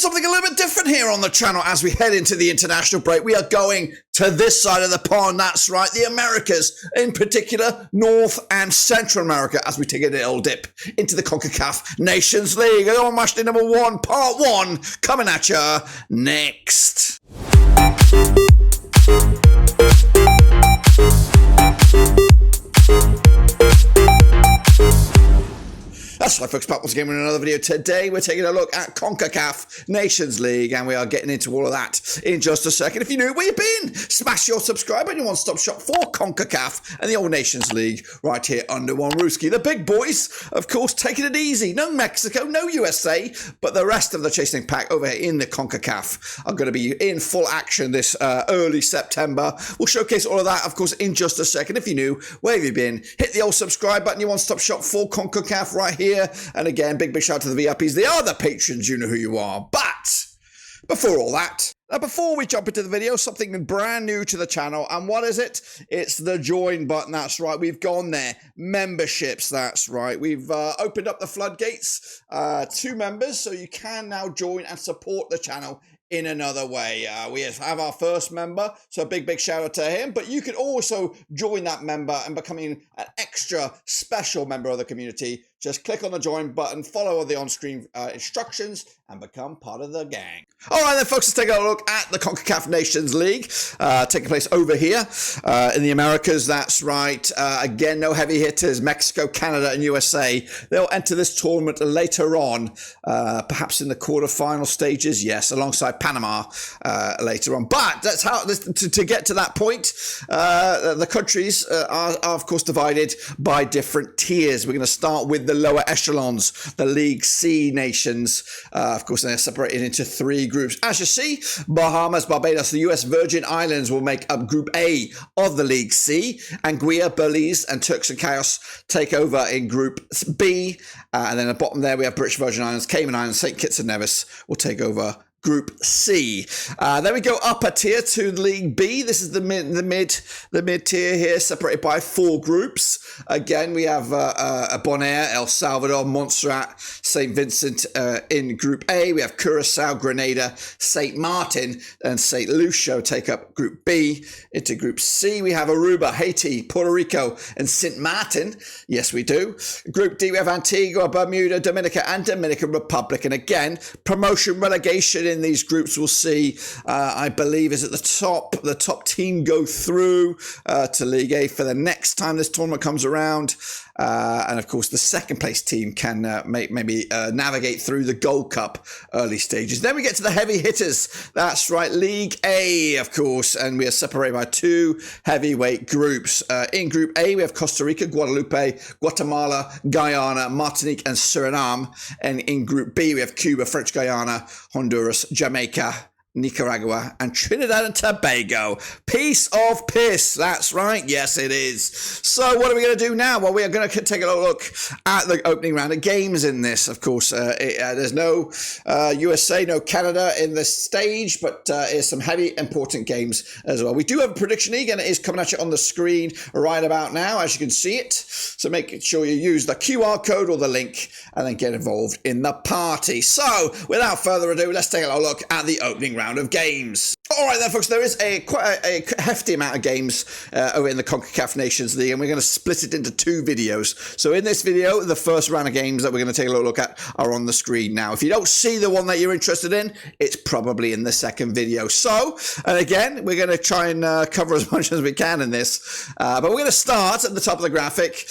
something a little bit different here on the channel as we head into the international break. We are going to this side of the pond, that's right, the Americas, in particular North and Central America, as we take a little dip into the CONCACAF Nations League. On matchday number 1, part 1, coming at you next. That's right, folks, back once again with another video. Today we're taking a look at CONCACAF Nations League, and we are getting into all of that in just a second. If you're new, where you been? Smash your subscribe and your one-stop shop for CONCACAF and the old Nations League right here under one rooski. The big boys, of course, taking it easy. No Mexico, no USA, but the rest of the chasing pack over here in the CONCACAF are going to be in full action this early September. We'll showcase all of that, of course, in just a second. If you're new, where have you been? Hit the old subscribe button, your one-stop shop for CONCACAF right here. And again, big shout out to the VIPs. They are the patrons, you know who you are. But before all that, before we jump into the video, something brand new to the channel. And what is it? It's the join button. That's right. We've gone there. Memberships. That's right. We've opened up the floodgates to members, so you can now join and support the channel in another way. We have our first member, so a big shout out to him, but you can also join that member and becoming an extra special member of the community. Just click on the join button, follow the on-screen instructions, and become part of the gang. All right then, folks, let's take a look at the CONCACAF Nations League, taking place over here in the Americas. That's right. Again, no heavy hitters, Mexico, Canada, and USA. They'll enter this tournament later on, perhaps in the quarterfinal stages, yes, alongside Panama later on. But that's how, to get to that point, the countries are, of course, divided by different tiers. We're going to start with the lower echelons, the League C nations. Of course, they're separated into 3 groups. As you see, Bahamas, Barbados, the US Virgin Islands will make up Group A of the League C. Anguilla, Belize, and Turks and Caicos take over in Group B. And then at the bottom there, we have British Virgin Islands, Cayman Islands, St Kitts and Nevis will take over Group C. Then we go up a tier to League B. This is the mid tier here, separated by 4 groups. Again, we have Bonaire, El Salvador, Montserrat, St Vincent in Group A. We have Curacao, Grenada, St Martin, and St Lucia take up Group B. Into Group C, we have Aruba, Haiti, Puerto Rico, and St Martin. Yes, we do. Group D, we have Antigua, Bermuda, Dominica, and Dominican Republic. And again, promotion, relegation in these groups we'll see, I believe, is at the top team go through to League A for the next time this tournament comes around. And of course, the second place team can maybe navigate through the Gold Cup early stages. Then we get to the heavy hitters. That's right, League A, of course, and we are separated by 2 heavyweight groups. In Group A, we have Costa Rica, Guadeloupe, Guatemala, Guyana, Martinique, and Suriname. And in Group B, we have Cuba, French Guyana, Honduras, Jamaica, Nicaragua, and Trinidad and Tobago. Piece of piss. That's right. Yes, it is. So what are we going to do now? Well, we are going to take a look at the opening round of games in this. Of course, there's no USA, no Canada in this stage, but there's some heavy, important games as well. We do have a prediction league, and it is coming at you on the screen right about now, as you can see it. So make sure you use the QR code or the link, and then get involved in the party. So without further ado, let's take a look at the opening round of games. All right then, folks, there is quite a hefty amount of games over in the CONCACAF Nations League, and we're going to split it into 2 videos. So in this video, the first round of games that we're going to take a look at are on the screen now. If you don't see the one that you're interested in, it's probably in the second video. So, and again, we're going to try and cover as much as we can in this, but we're going to start at the top of the graphic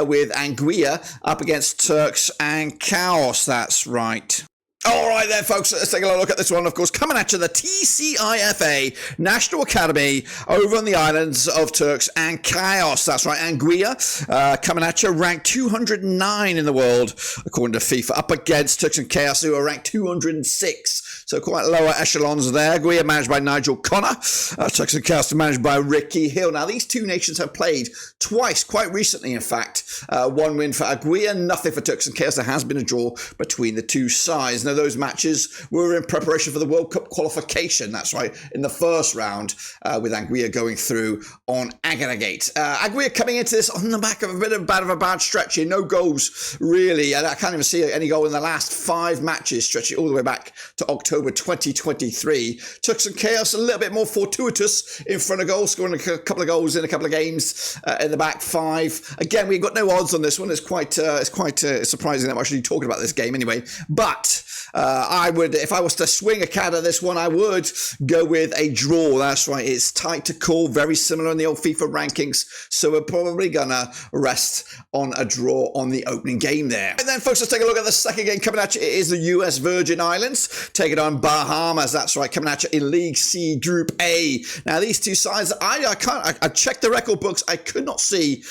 with Anguilla up against Turks and Caicos. That's right. All right then, folks, let's take a look at this one. Of course, coming at you, the TCIFA National Academy over on the islands of Turks and Caicos. That's right, Anguilla coming at you, ranked 209 in the world, according to FIFA, up against Turks and Caicos, who are ranked 206. So quite lower echelons there. Anguilla managed by Nigel Connor. Turks and Caicos managed by Ricky Hill. Now, these 2 nations have played twice, quite recently, in fact. 1 win for Anguilla, nothing for Turks and Caicos. There has been a draw between the 2 sides. of those matches were in preparation for the World Cup qualification. That's right, in the first round, with Anguilla going through on aggregate. Anguilla coming into this on the back of a bit of a bad stretch here. No goals, really. And I can't even see any goal in the last 5 matches, stretching all the way back to October 2023. Turks and Caicos a little bit more fortuitous in front of goal, scoring a couple of goals in a couple of games in the back 5. Again, we've got no odds on this one. It's quite surprising that I'm actually talking about this game anyway. But I would, if I was to swing a card at this one, I would go with a draw. That's right. It's tight to call, very similar in the old FIFA rankings. So we're probably gonna rest on a draw on the opening game there. And then, folks, let's take a look at the second game coming at you. It is the US Virgin Islands taking on Bahamas. That's right, coming at you in League C, Group A. Now, these two sides, I checked the record books. I could not see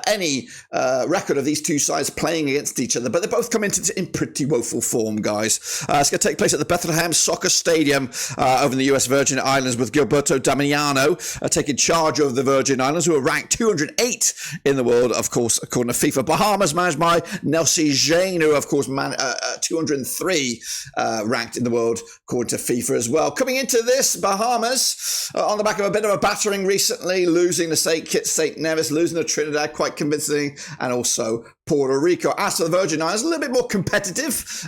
any record of these two sides playing against each other, but they both come into in pretty woeful form, guys. It's going to take place at the Bethlehem Soccer Stadium over in the US Virgin Islands, with Gilberto Damiano taking charge of the Virgin Islands, who are ranked 208 in the world, of course, according to FIFA. Bahamas, managed by Nelson Jane, who, of course, 203 ranked in the world, according to FIFA as well. Coming into this, Bahamas, on the back of a bit of a battering recently, losing to St Nevis, losing to Trinidad quite convincingly, and also Puerto Rico. As for the Virgin Islands, a little bit more competitive.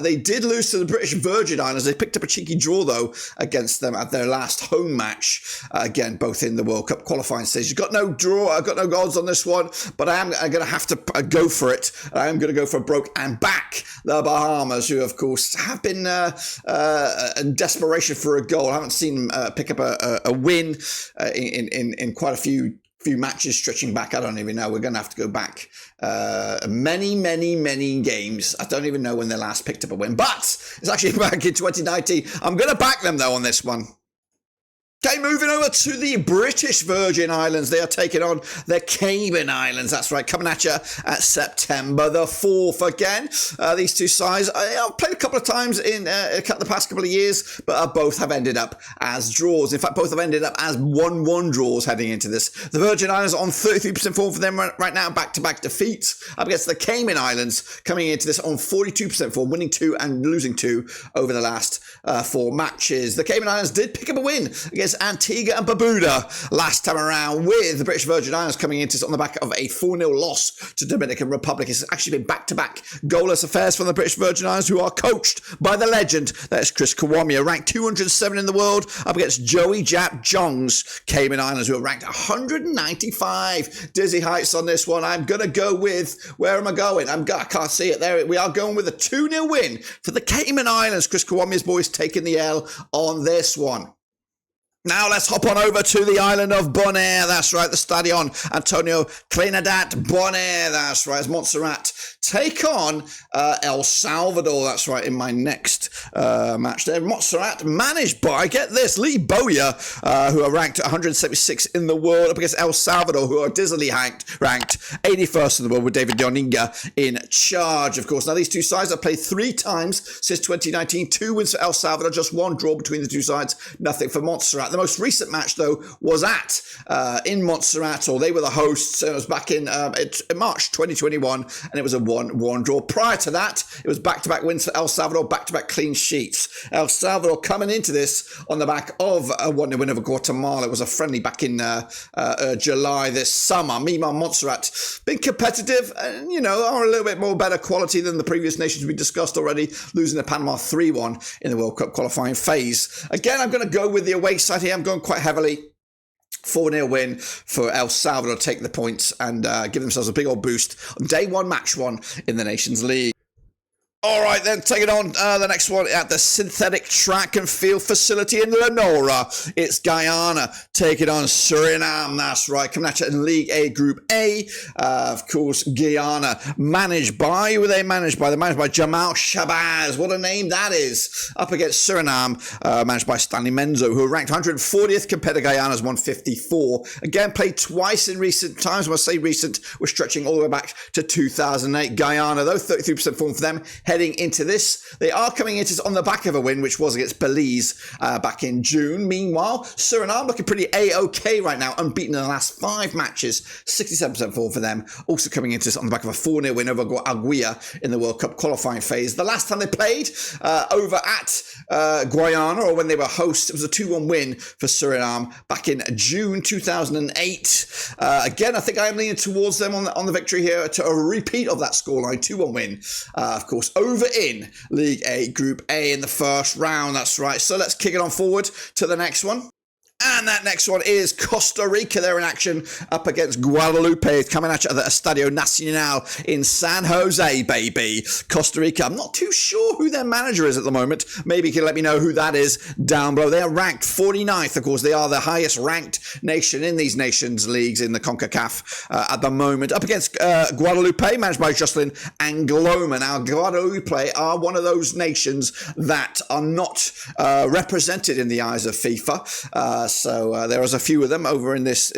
They did lose to the British Virgin Islands. They picked up a cheeky draw, though, against them at their last home match. Again, both in the World Cup qualifying stage. You've got no draw. I've got no odds on this one, but I am going to have to go for it. I am going to go for broke and back the Bahamas, who, of course, have been in desperation for a goal. I haven't seen them pick up a win in quite a few matches stretching back. I don't even know. We're going to have to go back many games. I don't even know when they last picked up a win, but it's actually back in 2019. I'm going to back them, though, on this one. Okay, moving over to the British Virgin Islands. They are taking on the Cayman Islands. That's right, coming at you at September the 4th again. These two sides, I've played a couple of times in the past couple of years, but both have ended up as draws. In fact, both have ended up as 1-1 draws heading into this. The Virgin Islands on 33% form for them right now, back-to-back defeats up against the Cayman Islands, coming into this on 42% form, winning 2 and losing 2 over the last 4 matches. The Cayman Islands did pick up a win against Antigua and Barbuda last time around, with the British Virgin Islands coming into on the back of a 4-0 loss to Dominican Republic. It's actually been back-to-back goalless affairs from the British Virgin Islands, who are coached by the legend, that is Chris Kiwomya, ranked 207 in the world, up against Joey Jap Jong's Cayman Islands, who are ranked 195. Dizzy heights on this one. I'm going to go with, where am I going? I can't see it there. We are going with a 2-0 win for the Cayman Islands. Chris Kiwomya's boys taking the L on this one. Now let's hop on over to the island of Bonaire. That's right, the Stadion Antonio Trinidad Bonaire. That's right, as Montserrat take on El Salvador. That's right, in my next match there. Montserrat managed by, get this, Lee Bowyer, who are ranked 176 in the world, up against El Salvador, who are dizzily ranked 81st in the world, with David Yoninga in charge, of course. Now, these two sides have played 3 times since 2019. 2 wins for El Salvador, just 1 draw between the two sides, nothing for Montserrat. The most recent match, though, was in Montserrat, or they were the hosts. It was back in March 2021, and it was a 1-1 draw. Prior to that, it was back-to-back wins for El Salvador, back-to-back clean sheets. El Salvador coming into this on the back of a 1-0 win over Guatemala. It was a friendly back in July this summer. Meanwhile, Montserrat been competitive and, are a little bit more better quality than the previous nations we discussed already, losing to Panama 3-1 in the World Cup qualifying phase. Again, I'm going to go with the away side here. I'm going quite heavily. 4-0 win for El Salvador, take the points and give themselves a big old boost on day 1, match 1 in the Nations League. All right, then, taking on the next one at the synthetic track and field facility in Lenora. It's Guyana taking on Suriname. That's right, coming at you in League A, Group A. Of course, Guyana, managed by, They're managed by Jamal Shabazz. What a name that is. Up against Suriname, managed by Stanley Menzo, who are ranked 140th compared to Guyana's 154. Again, played twice in recent times. When I say recent, we're stretching all the way back to 2008. Guyana, though, 33% form for them, heading into this. They are coming into this on the back of a win, which was against Belize back in June. Meanwhile, Suriname looking pretty A-OK right now, unbeaten in the last 5 matches, 67% form for them. Also coming into this on the back of a 4-0 win over Anguilla in the World Cup qualifying phase. The last time they played over at Guyana, or when they were hosts, it was a 2-1 win for Suriname back in June 2008. Again, I think I am leaning towards them on the victory here, to a repeat of that scoreline, 2-1 win, of course, over in League A, Group A in the first round. That's right. So let's kick it on forward to the next one. And that next one is Costa Rica. They're in action up against Guadeloupe. It's coming at you at the Estadio Nacional in San Jose, baby. Costa Rica. I'm not too sure who their manager is at the moment. Maybe you can let me know who that is down below. They are ranked 49th. Of course, they are the highest ranked nation in these nations leagues in the CONCACAF at the moment. Up against Guadeloupe, managed by Jocelyn Angloma. Now, Guadeloupe are one of those nations that are not represented in the eyes of FIFA. So there is a few of them over in this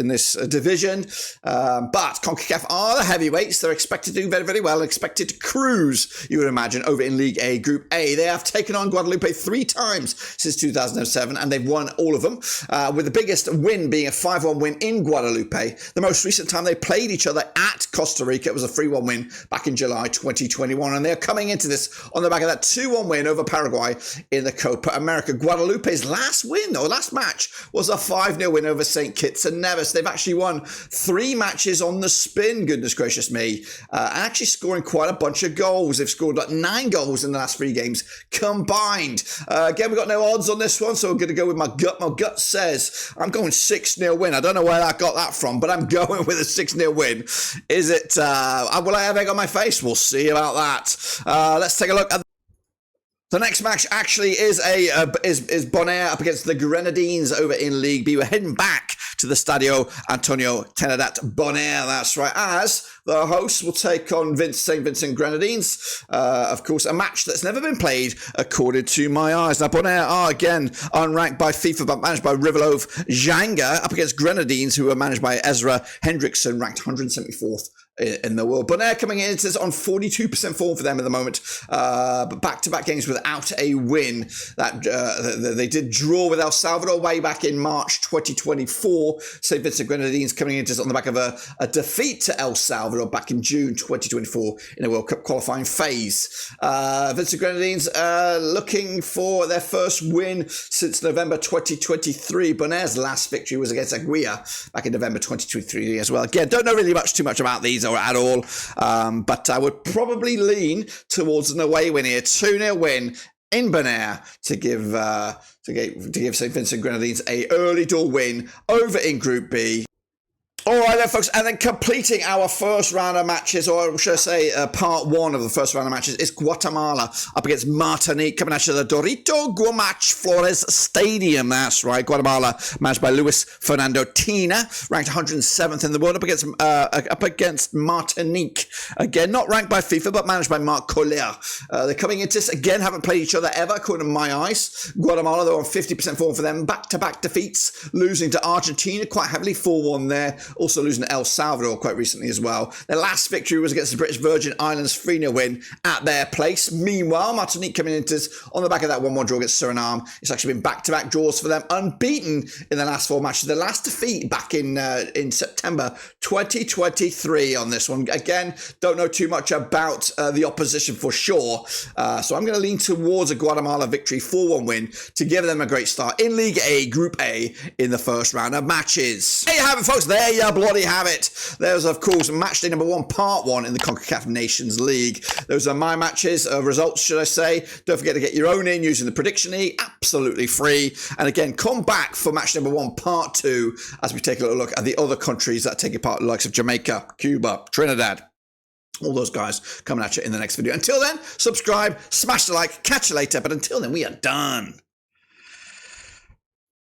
division. But CONCACAF are the heavyweights. They're expected to do very, very well. Expected to cruise, you would imagine, over in League A, Group A. They have taken on Guadeloupe 3 times since 2007, and they've won all of them, with the biggest win being a 5-1 win in Guadeloupe. The most recent time they played each other at Costa Rica, it was a 3-1 win back in July 2021, and they're coming into this on the back of that 2-1 win over Paraguay in the Copa America. Guadeloupe's last win, or last match, was a 5-0 win over St Kitts and Nevis. They've actually won 3 matches on the spin, goodness gracious me, and actually scoring quite a bunch of goals. They've scored like 9 goals in the last 3 games combined. Again, we've got no odds on this one, so we're going to go with my gut. My gut says I'm going 6-0 win. I don't know where I got that from, but I'm going with a 6-0 win. Is it, will I have egg on my face? We'll see about that. Let's take a look at the next match. Actually is Bonaire up against the Grenadines over in League B. We're heading back to the Stadio Antonio Trinidad Bonaire. That's right, as the hosts will take on St Vincent Grenadines. Of course, a match that's never been played according to my eyes. Now, Bonaire are again unranked by FIFA, but managed by Rivalov Janga, up against Grenadines, who are managed by Ezra Hendrickson, ranked 174th in the world. Bonaire coming in, it says, on 42% form for them at the moment, but back-to-back games without a win. That they did draw with El Salvador way back in March 2024. St Vincent Grenadines coming in on the back of a defeat to El Salvador back in June 2024 in a World Cup qualifying phase. Vincent Grenadines looking for their first win since November 2023. Bonaire's last victory was against Anguilla back in November 2023 as well. Again, don't know really too much about these or at all, but I would probably lean towards an away win here, 2-0 win in Bonaire to give St Vincent Grenadines a early door win over in Group B. All right then, folks, and then completing our first round of matches, or should I say part 1 of the first round of matches, is Guatemala up against Martinique, coming at you at the Dorito Guamach Flores Stadium. That's right, Guatemala, managed by Luis Fernando Tina, ranked 107th in the world, up against Martinique. Again, not ranked by FIFA, but managed by Marc Collier. They're coming into this, again, haven't played each other ever, according to my eyes. Guatemala, they're on 50% form for them, back-to-back defeats, losing to Argentina quite heavily, 4-1 there. Also losing to El Salvador quite recently as well. Their last victory was against the British Virgin Islands, 3-0 win at their place. Meanwhile, Martinique coming into on the back of that 1-1 draw against Suriname. It's actually been back-to-back draws for them, unbeaten in the last 4 matches. Their last defeat back in September 2023 on this one. Again, don't know too much about the opposition for sure. So I'm going to lean towards a Guatemala victory, 4-1 win, to give them a great start in League A, Group A, in the first round of matches. There you have it, folks. There you bloody have it. There's, of course, matchday number 1, part 1 in the CONCACAF Nations League. Those are my matches, results, should I say. Don't forget to get your own in using the Prediction League, absolutely free. And again, come back for match number 1, part 2, as we take a little look at the other countries that are taking part, the likes of Jamaica, Cuba, Trinidad. All those guys coming at you in the next video. Until then, subscribe, smash the like, catch you later. But until then, we are done.